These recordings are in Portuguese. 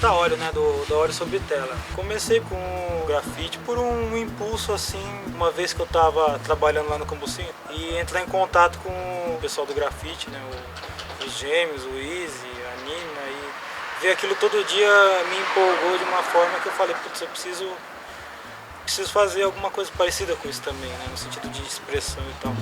tinta a óleo, né, do óleo sobre tela. Comecei com o grafite por um impulso assim, uma vez que eu estava trabalhando lá no Cambucinho e entrar em contato com o pessoal do grafite, né, os gêmeos, o Easy, a Nina, e ver aquilo todo dia me empolgou de uma forma que eu falei, putz, eu preciso fazer alguma coisa parecida com isso também, né, no sentido de expressão e tal.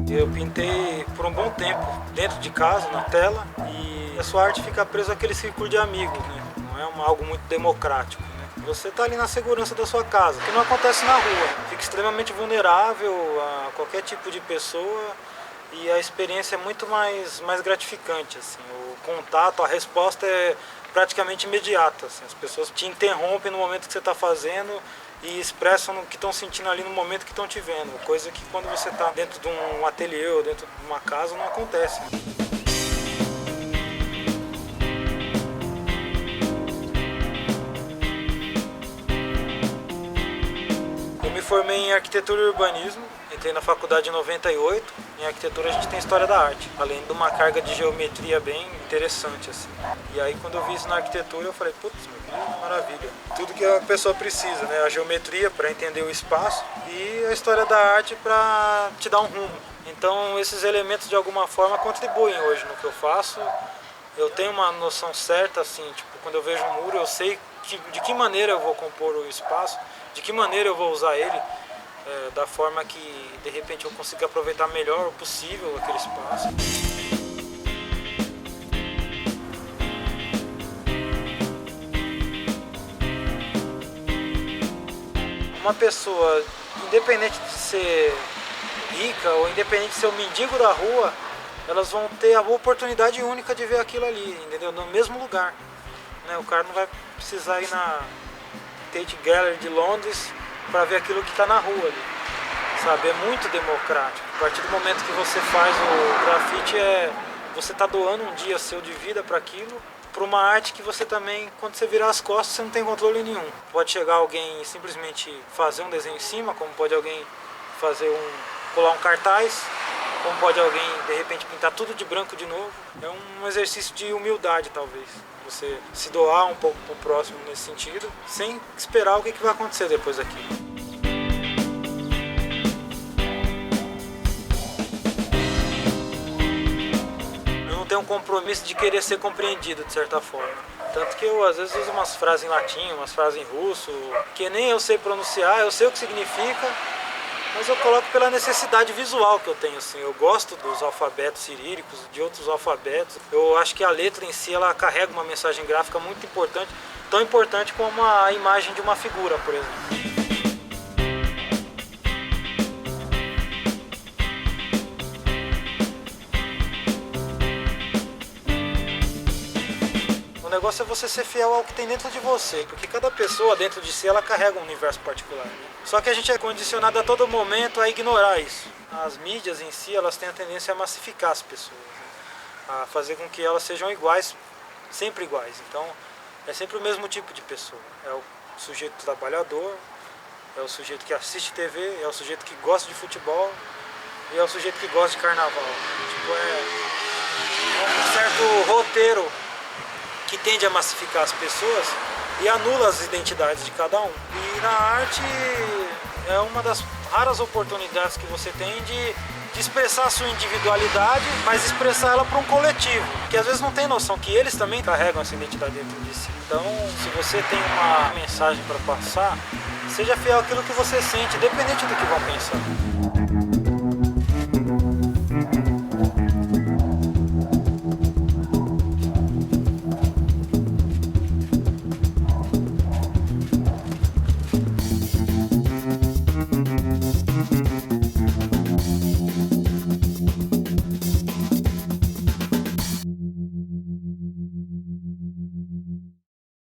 Eu pintei por um bom tempo dentro de casa, na tela, e a sua arte fica presa àquele círculo de amigos, né? Não é algo muito democrático, né? Você está ali na segurança da sua casa, que não acontece na rua. Fica extremamente vulnerável a qualquer tipo de pessoa e a experiência é muito mais gratificante, assim. O contato, a resposta é praticamente imediata, assim. As pessoas te interrompem no momento que você está fazendo e expressam o que estão sentindo ali no momento que estão te vendo, coisa que quando você está dentro de um ateliê ou dentro de uma casa não acontece. Eu me formei em arquitetura e urbanismo, entrei na faculdade em 98. Em arquitetura a gente tem história da arte, além de uma carga de geometria bem interessante, assim. E aí quando eu vi isso na arquitetura eu falei, putz, que maravilha. Tudo que a pessoa precisa, né? A geometria para entender o espaço e a história da arte para te dar um rumo. Então esses elementos de alguma forma contribuem hoje no que eu faço. Eu tenho uma noção certa, assim, tipo, quando eu vejo um muro eu sei de que maneira eu vou compor o espaço, de que maneira eu vou usar ele, da forma que de repente eu consiga aproveitar melhor o possível aquele espaço. Uma pessoa, independente de ser rica ou independente de ser um mendigo da rua, elas vão ter a oportunidade única de ver aquilo ali, entendeu? No mesmo lugar, né? O cara não vai precisar ir na Tate Gallery de Londres para ver aquilo que está na rua ali, sabe? É muito democrático. A partir do momento que você faz o grafite, você está doando um dia seu de vida para aquilo, para uma arte que você também, quando você virar as costas, você não tem controle nenhum. Pode chegar alguém e simplesmente fazer um desenho em cima, como pode alguém colar um cartaz, como pode alguém de repente pintar tudo de branco de novo. É um exercício de humildade, talvez. Você se doar um pouco pro próximo nesse sentido, sem esperar o que vai acontecer depois daquilo. Eu não tenho um compromisso de querer ser compreendido, de certa forma. Tanto que eu às vezes uso umas frases em latim, umas frases em russo, que nem eu sei pronunciar, eu sei o que significa, mas eu coloco pela necessidade visual que eu tenho, assim. Eu gosto dos alfabetos ciríricos, de outros alfabetos. Eu acho que a letra em si, ela carrega uma mensagem gráfica muito importante, tão importante como a imagem de uma figura, por exemplo. O negócio é você ser fiel ao que tem dentro de você, porque cada pessoa dentro de si ela carrega um universo particular, né? Só que a gente é condicionado a todo momento a ignorar isso. As mídias em si, elas têm a tendência a massificar as pessoas, né? A fazer com que elas sejam iguais, sempre iguais. Então é sempre o mesmo tipo de pessoa. É o sujeito trabalhador, é o sujeito que assiste TV, é o sujeito que gosta de futebol e é o sujeito que gosta de carnaval. Tipo, é um certo roteiro que tende a massificar as pessoas e anula as identidades de cada um. E na arte é uma das raras oportunidades que você tem de expressar a sua individualidade, mas expressar ela para um coletivo, que às vezes não tem noção que eles também carregam essa identidade dentro de si. Então, se você tem uma mensagem para passar, seja fiel àquilo que você sente, independente do que vão pensar.